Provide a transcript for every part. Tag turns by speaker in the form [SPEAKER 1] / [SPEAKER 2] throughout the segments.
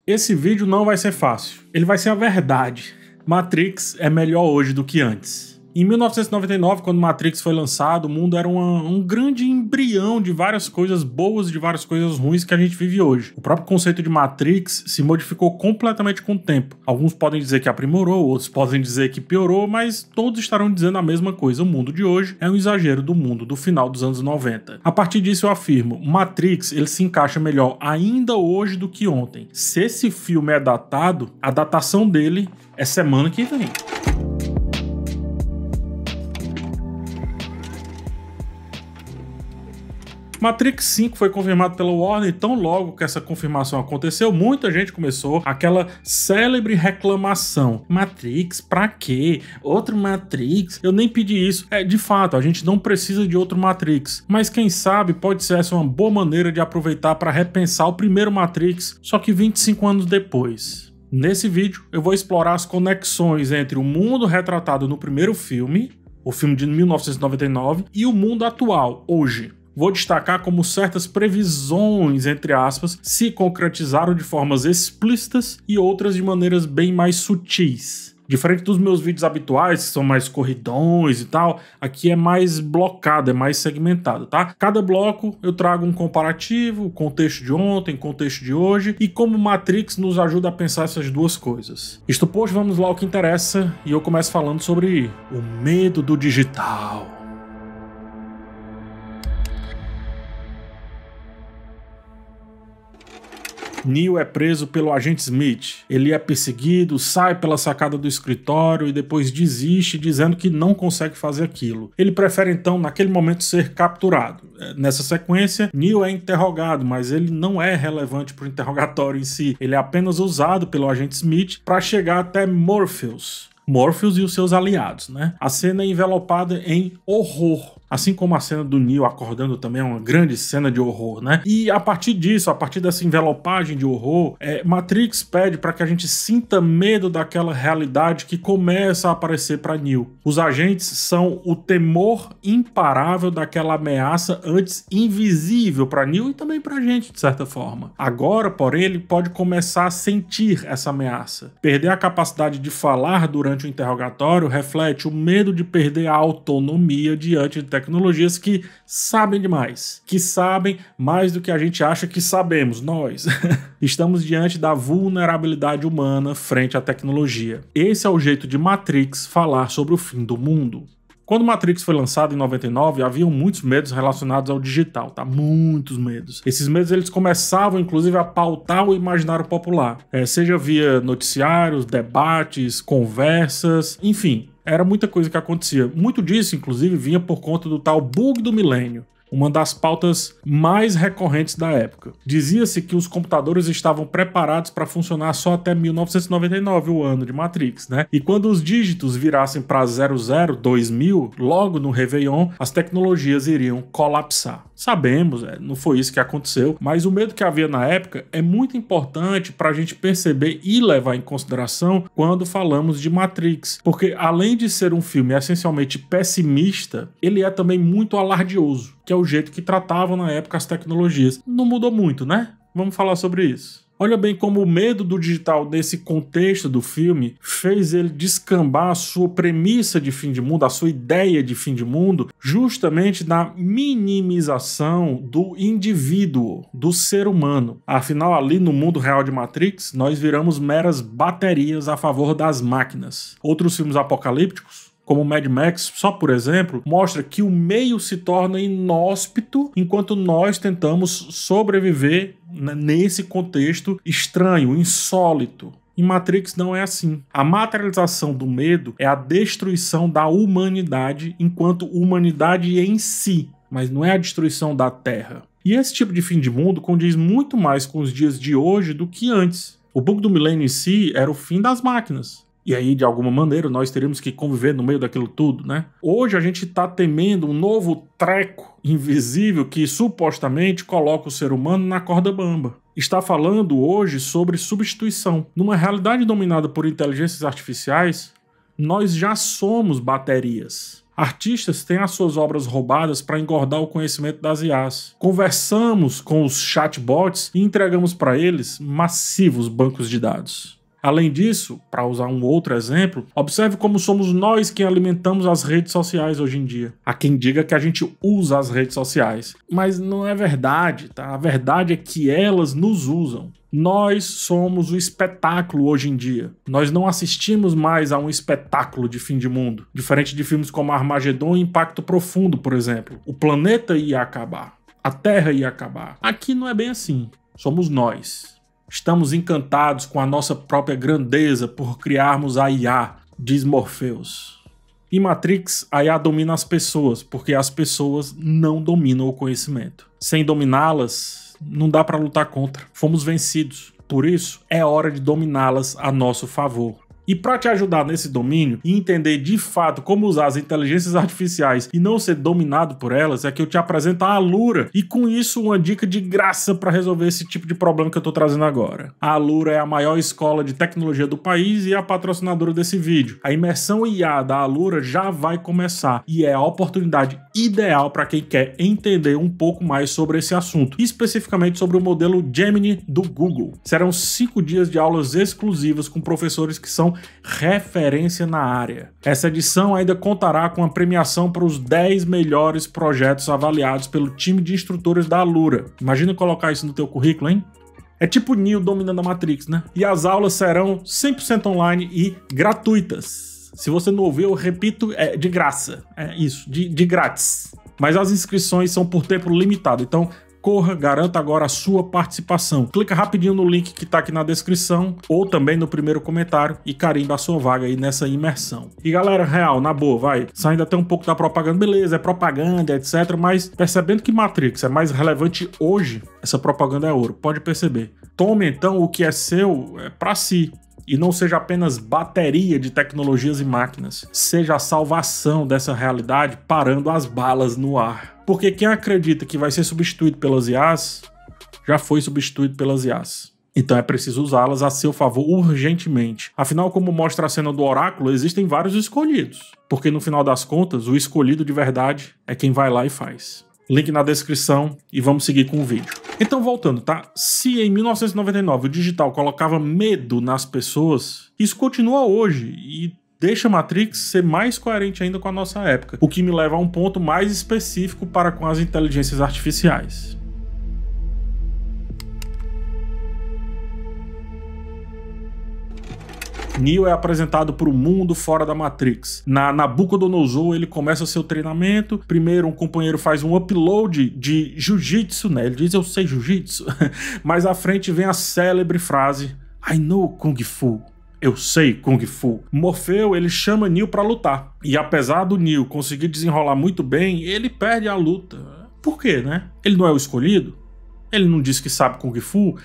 [SPEAKER 1] Esse vídeo não vai ser fácil, ele vai ser a verdade. Matrix é melhor hoje do que antes. Em 1999, quando Matrix foi lançado, o mundo era um grande embrião de várias coisas boas e de várias coisas ruins que a gente vive hoje. O próprio conceito de Matrix se modificou completamente com o tempo. Alguns podem dizer que aprimorou, outros podem dizer que piorou, mas todos estarão dizendo a mesma coisa. O mundo de hoje é um exagero do mundo do final dos anos 90. A partir disso eu afirmo, Matrix ele se encaixa melhor ainda hoje do que ontem. Se esse filme é datado, a datação dele é semana que vem. Matrix 5 foi confirmado pela Warner e tão logo que essa confirmação aconteceu, muita gente começou aquela célebre reclamação. Matrix, pra quê? Outro Matrix? Eu nem pedi isso. De fato, a gente não precisa de outro Matrix. Mas quem sabe pode ser essa uma boa maneira de aproveitar para repensar o primeiro Matrix, só que 25 anos depois. Nesse vídeo, eu vou explorar as conexões entre o mundo retratado no primeiro filme, o filme de 1999, e o mundo atual, hoje. Vou destacar como certas previsões, entre aspas, se concretizaram de formas explícitas e outras de maneiras bem mais sutis. Diferente dos meus vídeos habituais, que são mais corridões e tal, aqui é mais blocado, é mais segmentado, tá? Cada bloco eu trago um comparativo, contexto de ontem, contexto de hoje, e como Matrix nos ajuda a pensar essas duas coisas. Isto posto, vamos lá ao que interessa, e eu começo falando sobre o medo do digital. Neo é preso pelo agente Smith. Ele é perseguido, sai pela sacada do escritório e depois desiste dizendo que não consegue fazer aquilo. Ele prefere então naquele momento ser capturado. Nessa sequência, Neo é interrogado, mas ele não é relevante para o interrogatório em si. Ele é apenas usado pelo agente Smith para chegar até Morpheus e os seus aliados, né? A cena é envelopada em horror. Assim como a cena do Neo acordando também é uma grande cena de horror, né? E a partir disso, a partir dessa envelopagem de horror, Matrix pede para que a gente sinta medo daquela realidade que começa a aparecer para Neo. Os agentes são o temor imparável daquela ameaça antes invisível para Neo e também para a gente, de certa forma. Agora, porém, ele pode começar a sentir essa ameaça. Perder a capacidade de falar durante o interrogatório reflete o medo de perder a autonomia diante de tecnologias que sabem demais, que sabem mais do que a gente acha que sabemos, nós. Estamos diante da vulnerabilidade humana frente à tecnologia. Esse é o jeito de Matrix falar sobre o fim do mundo. Quando Matrix foi lançado em 99, haviam muitos medos relacionados ao digital, tá? Muitos medos. Esses medos eles começavam, inclusive, a pautar o imaginário popular, seja via noticiários, debates, conversas, enfim. Era muita coisa que acontecia. Muito disso, inclusive, vinha por conta do tal bug do milênio, uma das pautas mais recorrentes da época. Dizia-se que os computadores estavam preparados para funcionar só até 1999, o ano de Matrix, né? E quando os dígitos virassem para 00, 2000, logo no Réveillon, as tecnologias iriam colapsar. Sabemos, não foi isso que aconteceu, mas o medo que havia na época é muito importante para a gente perceber e levar em consideração quando falamos de Matrix, porque além de ser um filme essencialmente pessimista, ele é também muito alardioso, que é o jeito que tratavam na época as tecnologias. Não mudou muito, né? Vamos falar sobre isso. Olha bem como o medo do digital nesse contexto do filme fez ele descambar a sua premissa de fim de mundo, a sua ideia de fim de mundo, justamente na minimização do indivíduo, do ser humano. Afinal, ali no mundo real de Matrix, nós viramos meras baterias a favor das máquinas. Outros filmes apocalípticos, como Mad Max, só por exemplo, mostra que o meio se torna inóspito enquanto nós tentamos sobreviver nesse contexto estranho, insólito. Em Matrix não é assim. A materialização do medo é a destruição da humanidade enquanto humanidade em si, mas não é a destruição da Terra. E esse tipo de fim de mundo condiz muito mais com os dias de hoje do que antes. O bug do milênio em si era o fim das máquinas. E aí, de alguma maneira, nós teríamos que conviver no meio daquilo tudo, né? Hoje a gente está temendo um novo treco invisível que supostamente coloca o ser humano na corda bamba. Está falando hoje sobre substituição. Numa realidade dominada por inteligências artificiais, nós já somos baterias. Artistas têm as suas obras roubadas para engordar o conhecimento das IAs. Conversamos com os chatbots e entregamos para eles massivos bancos de dados. Além disso, para usar um outro exemplo, observe como somos nós quem alimentamos as redes sociais hoje em dia. Há quem diga que a gente usa as redes sociais, mas não é verdade, tá? A verdade é que elas nos usam. Nós somos o espetáculo hoje em dia. Nós não assistimos mais a um espetáculo de fim de mundo, diferente de filmes como Armagedon e Impacto Profundo, por exemplo. O planeta ia acabar, a Terra ia acabar. Aqui não é bem assim. Somos nós. Estamos encantados com a nossa própria grandeza por criarmos a IA, diz Morpheus. Em Matrix, a IA domina as pessoas, porque as pessoas não dominam o conhecimento. Sem dominá-las, não dá para lutar contra. Fomos vencidos. Por isso, é hora de dominá-las a nosso favor. E para te ajudar nesse domínio e entender de fato como usar as inteligências artificiais e não ser dominado por elas, é que eu te apresento a Alura e com isso uma dica de graça para resolver esse tipo de problema que eu estou trazendo agora. A Alura é a maior escola de tecnologia do país e é a patrocinadora desse vídeo. A imersão IA da Alura já vai começar e é a oportunidade ideal para quem quer entender um pouco mais sobre esse assunto, especificamente sobre o modelo Gemini do Google. Serão 5 dias de aulas exclusivas com professores que são referência na área. Essa edição ainda contará com a premiação para os 10 melhores projetos avaliados pelo time de instrutores da Alura. Imagina colocar isso no teu currículo, hein? É tipo Neo dominando a Matrix, né? E as aulas serão 100% online e gratuitas. Se você não ouviu, eu repito, é de graça. É isso, de grátis. Mas as inscrições são por tempo limitado, então corra, garanta agora a sua participação. Clica rapidinho no link que tá aqui na descrição ou também no primeiro comentário e carimba a sua vaga aí nessa imersão. E galera, real, na boa, vai, saindo até um pouco da propaganda, beleza, é propaganda, etc, mas percebendo que Matrix é mais relevante hoje, essa propaganda é ouro, pode perceber. Tome então o que é seu para si. E não seja apenas bateria de tecnologias e máquinas. Seja a salvação dessa realidade parando as balas no ar. Porque quem acredita que vai ser substituído pelas IAs, já foi substituído pelas IAs. Então é preciso usá-las a seu favor urgentemente. Afinal, como mostra a cena do oráculo, existem vários escolhidos. Porque no final das contas, o escolhido de verdade é quem vai lá e faz. Link na descrição e vamos seguir com o vídeo. Então voltando, tá? Se em 1999 o digital colocava medo nas pessoas, isso continua hoje e deixa Matrix ser mais coerente ainda com a nossa época, o que me leva a um ponto mais específico para com as inteligências artificiais. Neo é apresentado para o mundo fora da Matrix. Na Nabucodonosor ele começa seu treinamento. Primeiro um companheiro faz um upload de jiu-jitsu, né? Ele diz, eu sei jiu-jitsu. Mas à frente vem a célebre frase, I know Kung Fu. Eu sei Kung Fu. Morfeu, ele chama Neo para lutar. E apesar do Neo conseguir desenrolar muito bem, ele perde a luta. Por quê, né? Ele não é o escolhido? Ele não diz que sabe Kung Fu?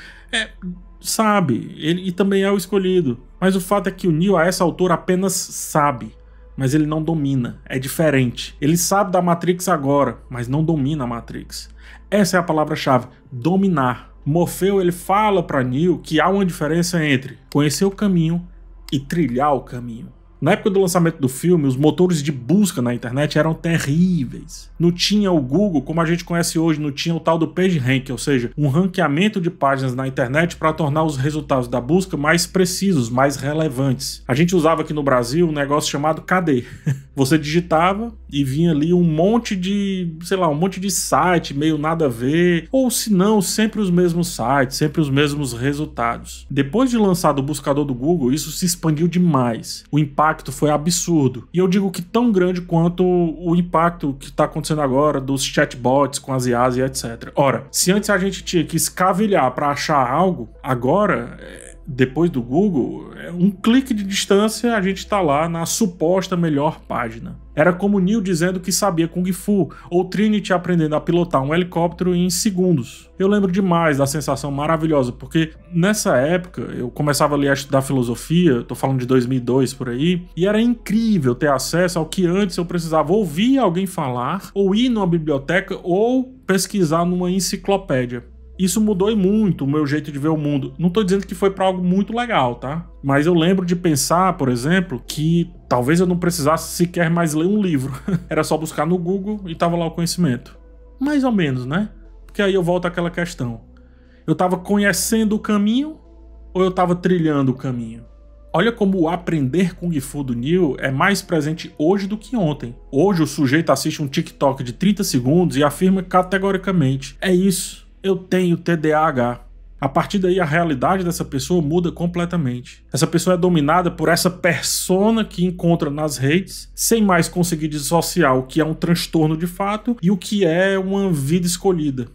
[SPEAKER 1] Sabe, ele também é o escolhido. Mas o fato é que o Neo a essa altura apenas sabe, mas ele não domina, é diferente. Ele sabe da Matrix agora, mas não domina a Matrix. Essa é a palavra-chave, dominar. Morfeu ele fala para Neo que há uma diferença entre conhecer o caminho e trilhar o caminho. Na época do lançamento do filme, os motores de busca na internet eram terríveis. Não tinha o Google como a gente conhece hoje, não tinha o tal do PageRank, ou seja, um ranqueamento de páginas na internet para tornar os resultados da busca mais precisos, mais relevantes. A gente usava aqui no Brasil um negócio chamado KD. Você digitava e vinha ali um monte de, sei lá, um monte de site meio nada a ver, ou se não, sempre os mesmos sites, sempre os mesmos resultados. Depois de lançado o buscador do Google, isso se expandiu demais. O impacto foi absurdo. E eu digo que tão grande quanto o impacto que está acontecendo agora dos chatbots com as IAs e etc. Ora, se antes a gente tinha que escavilhar para achar algo, agora, depois do Google, um clique de distância a gente está lá na suposta melhor página. Era como Neo dizendo que sabia Kung Fu, ou Trinity aprendendo a pilotar um helicóptero em segundos. Eu lembro demais da sensação maravilhosa, porque nessa época eu começava ali a estudar filosofia, tô falando de 2002 por aí, e era incrível ter acesso ao que antes eu precisava ouvir alguém falar, ou ir numa biblioteca, ou pesquisar numa enciclopédia. Isso mudou e muito o meu jeito de ver o mundo. Não tô dizendo que foi pra algo muito legal, tá? Mas eu lembro de pensar, por exemplo, que talvez eu não precisasse sequer mais ler um livro. Era só buscar no Google e tava lá o conhecimento. Mais ou menos, né? Porque aí eu volto àquela questão. Eu tava conhecendo o caminho ou eu tava trilhando o caminho? Olha como o aprender Kung Fu do Neo é mais presente hoje do que ontem. Hoje o sujeito assiste um TikTok de 30 segundos e afirma categoricamente: é isso, eu tenho TDAH. A partir daí a realidade dessa pessoa muda completamente. Essa pessoa é dominada por essa persona que encontra nas redes, sem mais conseguir dissociar o que é um transtorno de fato e o que é uma vida escolhida.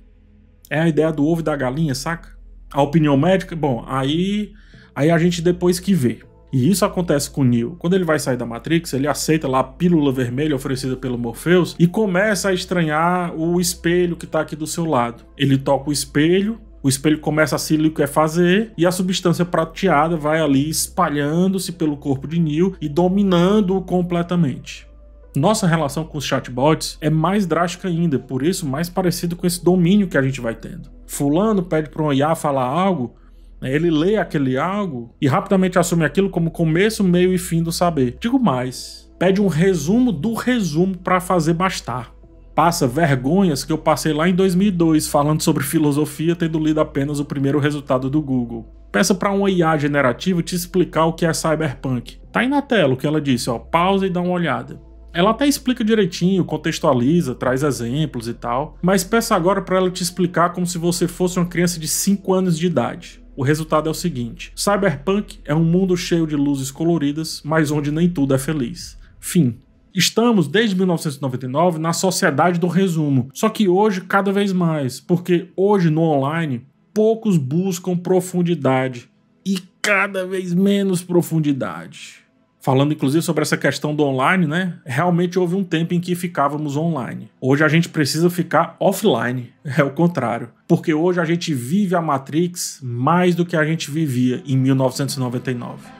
[SPEAKER 1] É a ideia do ovo e da galinha, saca? A opinião médica, bom, aí a gente depois que vê. E isso acontece com o Neo. Quando ele vai sair da Matrix, ele aceita lá a pílula vermelha oferecida pelo Morpheus e começa a estranhar o espelho que tá aqui do seu lado. Ele toca o espelho começa a se liquefazer e a substância prateada vai ali espalhando-se pelo corpo de Neo e dominando-o completamente. Nossa relação com os chatbots é mais drástica ainda, por isso mais parecido com esse domínio que a gente vai tendo. Fulano pede para um IA falar algo, ele lê aquele algo e rapidamente assume aquilo como começo, meio e fim do saber. Digo mais, pede um resumo do resumo para fazer bastar. Passa vergonhas que eu passei lá em 2002 falando sobre filosofia, tendo lido apenas o primeiro resultado do Google. Peça para uma IA generativa te explicar o que é cyberpunk. Tá aí na tela o que ela disse, ó, pausa e dá uma olhada. Ela até explica direitinho, contextualiza, traz exemplos e tal, mas peça agora para ela te explicar como se você fosse uma criança de 5 anos de idade. O resultado é o seguinte: cyberpunk é um mundo cheio de luzes coloridas, mas onde nem tudo é feliz. Fim. Estamos, desde 1999, na sociedade do resumo, só que hoje cada vez mais, porque hoje no online, poucos buscam profundidade e cada vez menos profundidade. Falando inclusive sobre essa questão do online, né? Realmente houve um tempo em que ficávamos online. Hoje a gente precisa ficar offline, é o contrário. Porque hoje a gente vive a Matrix mais do que a gente vivia em 1999.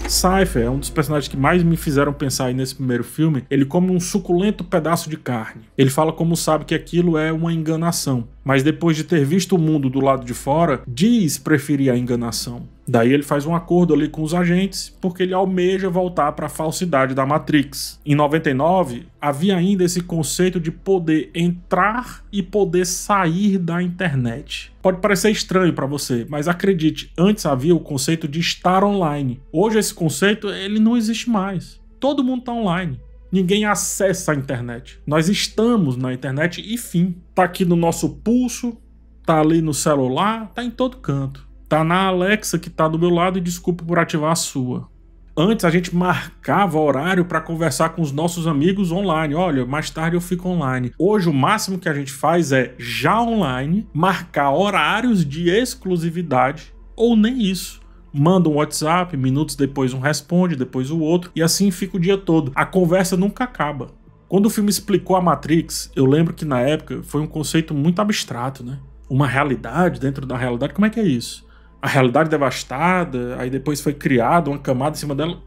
[SPEAKER 1] Cypher é um dos personagens que mais me fizeram pensar aí nesse primeiro filme. Ele come um suculento pedaço de carne. Ele fala como sabe que aquilo é uma enganação, mas depois de ter visto o mundo do lado de fora, diz preferir a enganação. Daí ele faz um acordo ali com os agentes, porque ele almeja voltar para a falsidade da Matrix. Em 99, havia ainda esse conceito de poder entrar e poder sair da internet. Pode parecer estranho para você, mas acredite, antes havia o conceito de estar online. Hoje esse conceito ele não existe mais. Todo mundo está online. Ninguém acessa a internet. Nós estamos na internet e fim. Tá aqui no nosso pulso, tá ali no celular, tá em todo canto. Tá na Alexa que tá do meu lado e desculpa por ativar a sua. Antes a gente marcava horário para conversar com os nossos amigos online. Olha, mais tarde eu fico online. Hoje o máximo que a gente faz é, já online, marcar horários de exclusividade ou nem isso. Manda um WhatsApp, minutos depois um responde, depois o outro, e assim fica o dia todo. A conversa nunca acaba. Quando o filme explicou a Matrix, eu lembro que na época foi um conceito muito abstrato, né? Uma realidade dentro da realidade, como é que é isso? A realidade devastada, aí depois foi criada uma camada em cima dela.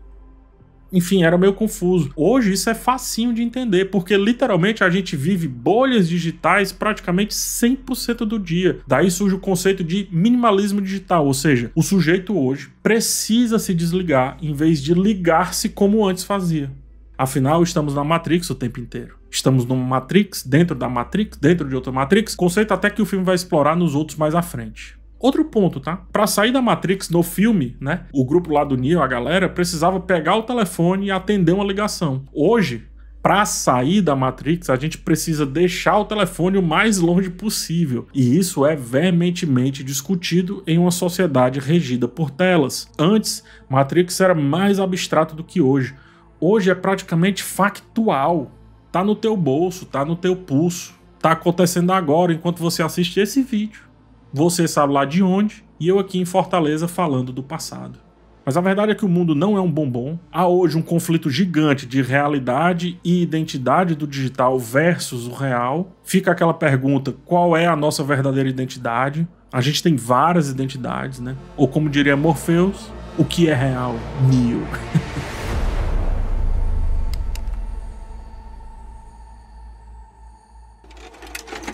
[SPEAKER 1] Enfim, era meio confuso. Hoje isso é facinho de entender, porque literalmente a gente vive bolhas digitais praticamente 100% do dia. Daí surge o conceito de minimalismo digital, ou seja, o sujeito hoje precisa se desligar em vez de ligar-se como antes fazia. Afinal, estamos na Matrix o tempo inteiro. Estamos numa Matrix, dentro da Matrix, dentro de outra Matrix, conceito até que o filme vai explorar nos outros mais à frente. Outro ponto, tá? Pra sair da Matrix no filme, né? O grupo lá do Neo, a galera, precisava pegar o telefone e atender uma ligação. Hoje, pra sair da Matrix, a gente precisa deixar o telefone o mais longe possível. E isso é veementemente discutido em uma sociedade regida por telas. Antes, Matrix era mais abstrato do que hoje. Hoje é praticamente factual. Tá no teu bolso, tá no teu pulso. Tá acontecendo agora enquanto você assiste esse vídeo. Você sabe lá de onde, e eu aqui em Fortaleza falando do passado. Mas a verdade é que o mundo não é um bombom. Há hoje um conflito gigante de realidade e identidade do digital versus o real. Fica aquela pergunta, qual é a nossa verdadeira identidade? A gente tem várias identidades, né? Ou como diria Morpheus, o que é real? Neo.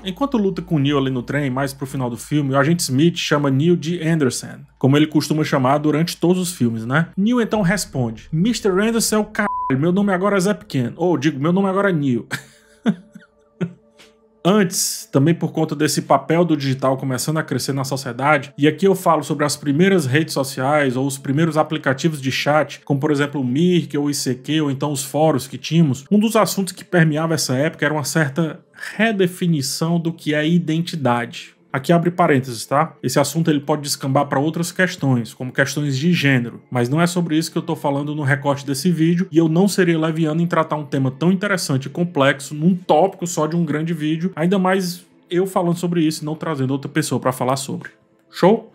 [SPEAKER 1] Enquanto luta com o Neo ali no trem, mais pro final do filme, o agente Smith chama Neo de Anderson, como ele costuma chamar durante todos os filmes, né? Neo então responde: Mr. Anderson é o caralho, meu nome agora é Zé Pequeno. Ou digo, meu nome agora é Neo. Antes, também por conta desse papel do digital começando a crescer na sociedade, e aqui eu falo sobre as primeiras redes sociais ou os primeiros aplicativos de chat, como por exemplo o Mirk ou o ICQ ou então os fóruns que tínhamos, um dos assuntos que permeava essa época era uma certa redefinição do que é identidade. Aqui abre parênteses, tá? Esse assunto ele pode descambar para outras questões, como questões de gênero, mas não é sobre isso que eu tô falando no recorte desse vídeo, e eu não seria leviano em tratar um tema tão interessante e complexo num tópico só de um grande vídeo, ainda mais eu falando sobre isso e não trazendo outra pessoa para falar sobre. Show?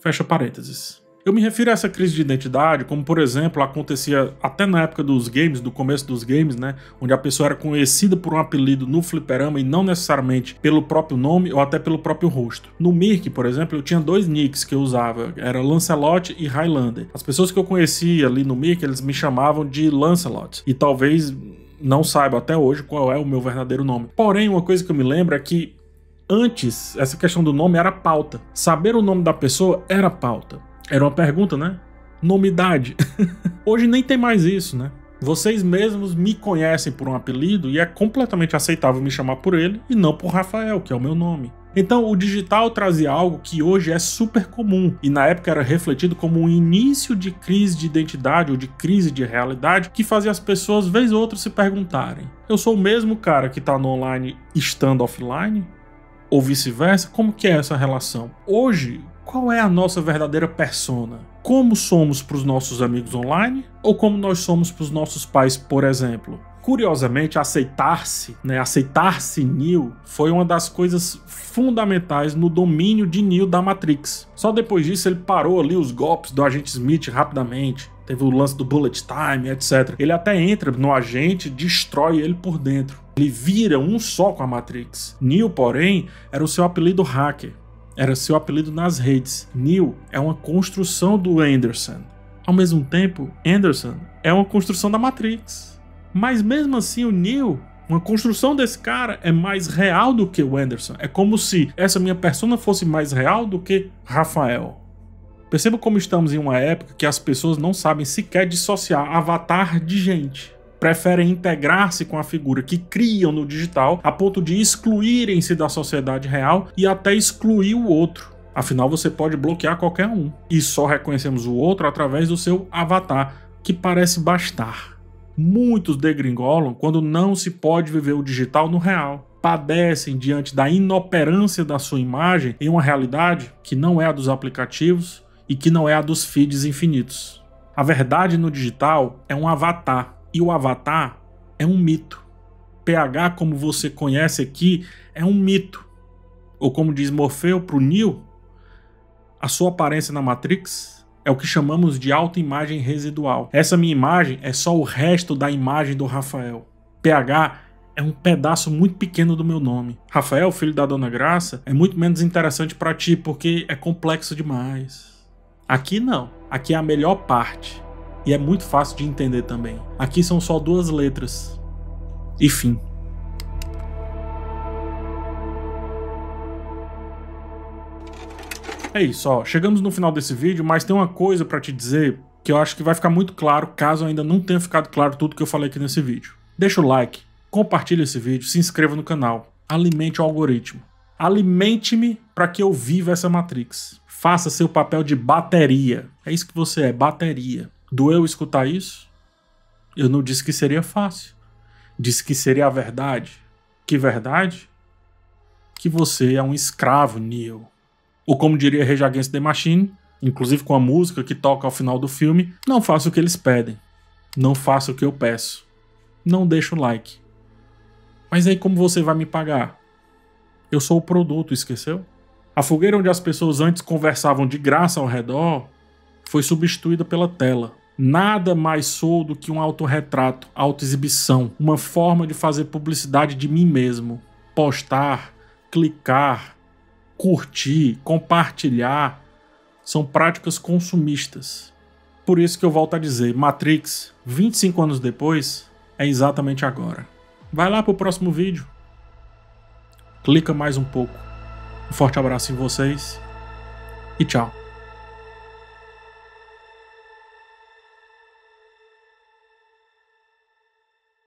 [SPEAKER 1] Fecha parênteses. Eu me refiro a essa crise de identidade, como por exemplo acontecia até na época dos games, do começo dos games, né, onde a pessoa era conhecida por um apelido no fliperama e não necessariamente pelo próprio nome ou até pelo próprio rosto. No Mirk, por exemplo, eu tinha dois nicks que eu usava, era Lancelot e Highlander. As pessoas que eu conhecia ali no Mirk, eles me chamavam de Lancelot, e talvez não saibam até hoje qual é o meu verdadeiro nome. Porém, uma coisa que eu me lembro é que antes, essa questão do nome era pauta. Saber o nome da pessoa era pauta. Era uma pergunta, né? Nomidade. Hoje nem tem mais isso, né? Vocês mesmos me conhecem por um apelido e é completamente aceitável me chamar por ele e não por Rafael, que é o meu nome. Então o digital trazia algo que hoje é super comum e na época era refletido como um início de crise de identidade ou de crise de realidade que fazia as pessoas vez ou outra se perguntarem: eu sou o mesmo cara que tá no online estando offline? Ou vice-versa? Como que é essa relação? Hoje, qual é a nossa verdadeira persona? Como somos para os nossos amigos online? Ou como nós somos para os nossos pais, por exemplo? Curiosamente, aceitar-se Neo, foi uma das coisas fundamentais no domínio de Neo da Matrix. Só depois disso ele parou ali os golpes do agente Smith rapidamente. Teve o lance do bullet time, etc. Ele até entra no agente, destrói ele por dentro. Ele vira um só com a Matrix. Neo, porém, era o seu apelido hacker. Era seu apelido nas redes. Neo é uma construção do Anderson. Ao mesmo tempo, Anderson é uma construção da Matrix. Mas mesmo assim, o Neo, uma construção desse cara, é mais real do que o Anderson. É como se essa minha persona fosse mais real do que Rafael. Perceba como estamos em uma época que as pessoas não sabem sequer dissociar avatar de gente. Preferem integrar-se com a figura que criam no digital a ponto de excluírem-se da sociedade real e até excluir o outro. Afinal, você pode bloquear qualquer um. E só reconhecemos o outro através do seu avatar, que parece bastar. Muitos degringolam quando não se pode viver o digital no real. Padecem diante da inoperância da sua imagem em uma realidade que não é a dos aplicativos e que não é a dos feeds infinitos. A verdade no digital é um avatar. E o avatar é um mito. PH, como você conhece aqui, é um mito. Ou como diz Morfeu para o Neo, a sua aparência na Matrix é o que chamamos de autoimagem residual. Essa minha imagem é só o resto da imagem do Rafael. PH é um pedaço muito pequeno do meu nome. Rafael, filho da Dona Graça, é muito menos interessante para ti porque é complexo demais. Aqui não. Aqui é a melhor parte. E é muito fácil de entender também. Aqui são só 2 letras. E fim. É isso, ó. Chegamos no final desse vídeo, mas tem uma coisa pra te dizer que eu acho que vai ficar muito claro, caso ainda não tenha ficado claro tudo que eu falei aqui nesse vídeo. Deixa o like, compartilha esse vídeo, se inscreva no canal. Alimente o algoritmo. Alimente-me para que eu viva essa Matrix. Faça seu papel de bateria. É isso que você é, bateria. Doeu escutar isso? Eu não disse que seria fácil. Disse que seria a verdade. Que verdade? Que você é um escravo, Neo. Ou como diria Rage Against the Machine, inclusive com a música que toca ao final do filme, não faça o que eles pedem. Não faça o que eu peço. Não deixa o like. Mas aí como você vai me pagar? Eu sou o produto, esqueceu? A fogueira onde as pessoas antes conversavam de graça ao redor foi substituída pela tela. Nada mais sou do que um autorretrato, autoexibição, uma forma de fazer publicidade de mim mesmo. Postar, clicar, curtir, compartilhar, são práticas consumistas. Por isso que eu volto a dizer, Matrix, 25 anos depois, é exatamente agora. Vai lá pro próximo vídeo. Clica mais um pouco. Um forte abraço em vocês e tchau.